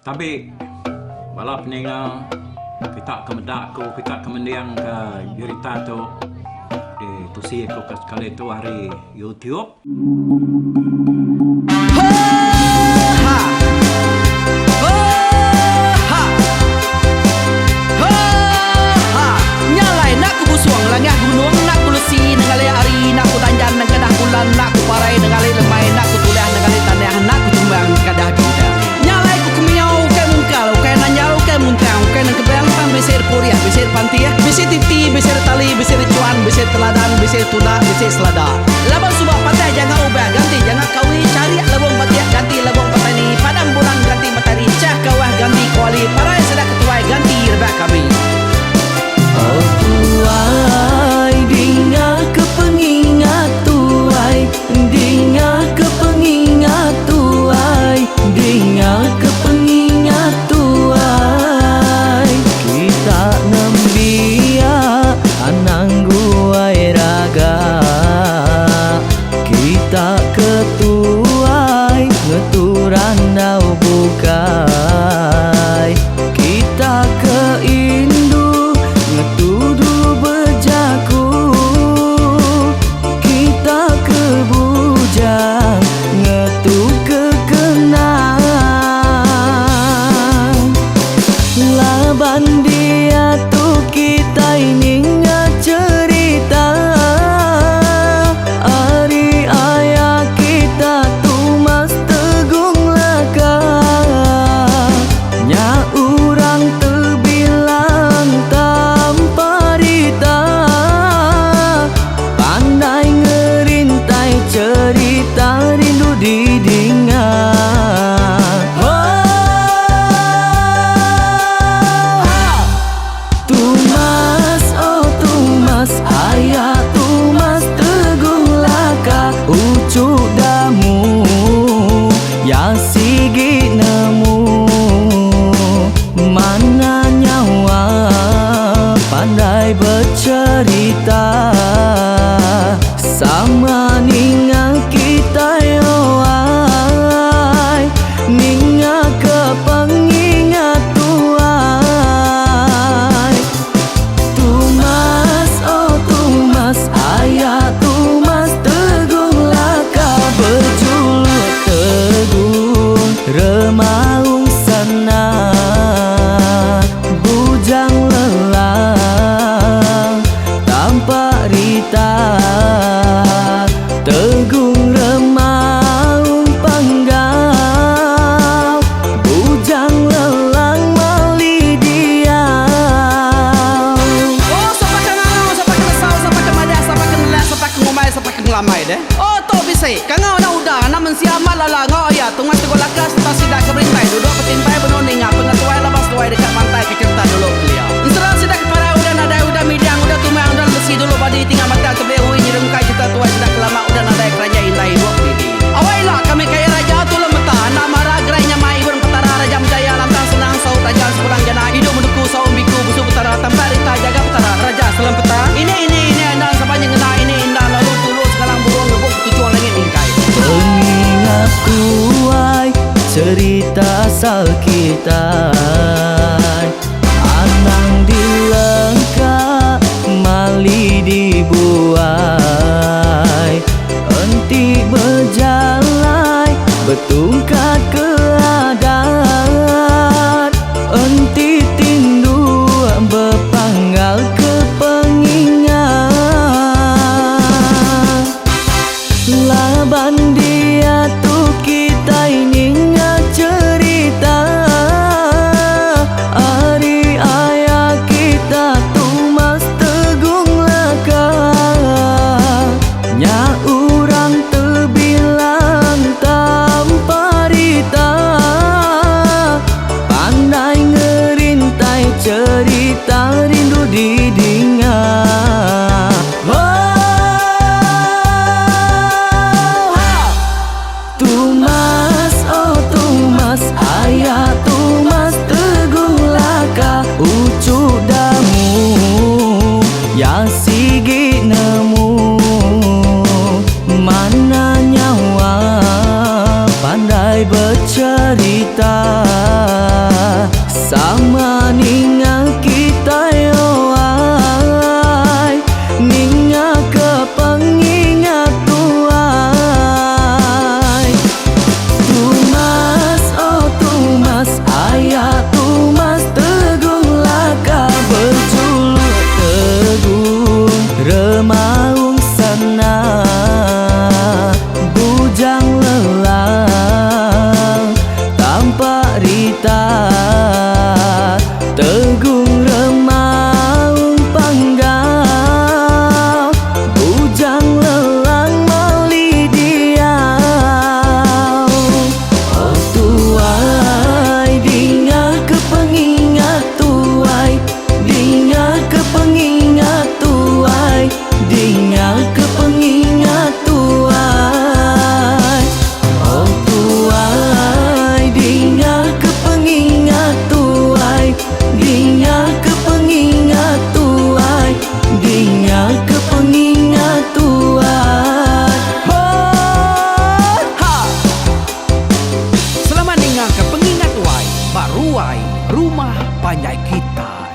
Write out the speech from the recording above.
Tapi balap ni kita kemedak ko kita kemendiang ke cerita tu di tusi ko sekali tu hari YouTube. Nyalai nak ku busuang langah gunung nak ku lesi nengalai ari nak ku tanjan nang kadah bulan nak ku parai nengalai lemai nak ku tulah nengalai tanah nak ku tumbang kadah bidang nyalai ku kemiau ke mungkal ke nanjau ke muntang ke nang kebang tan besir puriah besir pantia besir titi besir tali besir cuan besir teladan besir tuna besir selada laban subah pantai jangan ubah ganti jangan kawi cari labong patiak ganti labong petani padang bulan ganti matahari cah kawah ganti kuali parai sedak ketuai ganti rebak kami. Oh tuai, dinga kepengingat tuai, dinga kepengingat tuai, dinga kepengingat tuai. Kita nembia anang guai raga, kita ketuai ngeturan dau bukai, kita keindu ngetudu bejaku, kita ke bujang ngetu kekenang. Laban dia tu kita ini cerita ari ayah kita tu mas tegung laka nya urang terbilang tanpa rita pandai ngerintai cerita rindu didingat. Tumas oh tumas ayah tumas tegung laka ucuk damu ya sigi nemu mana nyawa pandai bercerita sama ninga kita yoai ninga kepengingat tuai. Tumas oh tumas ayah tumas tegung laka berjuluk tegung remaung sana bujang lelang tanpa rita tegung remaung panggau bujang lelang mali diau. Oh, siapa kangau, siapa kesal, siapa kemadah, siapa kenelah, siapa ngomai, siapa ngelamai deh. Oh, to bisa. Kangau dah udah, namun siapa lala ngau ya. Tunggu tegol lakas, tak sidak keberintai. Duduk petintai benoning, pengatuai labas tuai dekat pantai kekerta dulu beliau. Inserah sidak para udah nada udah midang udah tumang udah besi dulu badi tinggal mata kebehui nyerengkai kita tuai sidak kelama udah nada kerja intai dua pidi. Awailah kami kaya raja tu lemeta, nak marah gerainya mai berpetara raja jaya lantang senang saut raja sepulang jana hidup menduku saum biku busuk petara tanpa rita jaga petara raja selam peta. Ini endang sepanjang ngena ini endang lalu tulus sekarang burung ngebuk tujuan langit ingkai. Pengingat kuai cerita asal kita anang dilengkap mali dibuai enti berjalai betungkat ke adat enti tindu berpanggal ke pengingat. Laban dia tu kita ini cerita ari ayah kita tu mas tegung laka nya urang terbilang tanpa rita kita tegung remaung panggau bujang lelang meli diau. Oh tuai dinga kepengingat tuai, dinga kepengingat tuai, dinga kepengingat tuai. Oh tuai dinga kepengingat tuai, dinga kepengingat tuai, dinga kepengingat tuai. Oh, ha. Selamat dengar ke pengingat wai, baruai rumah panjai kita.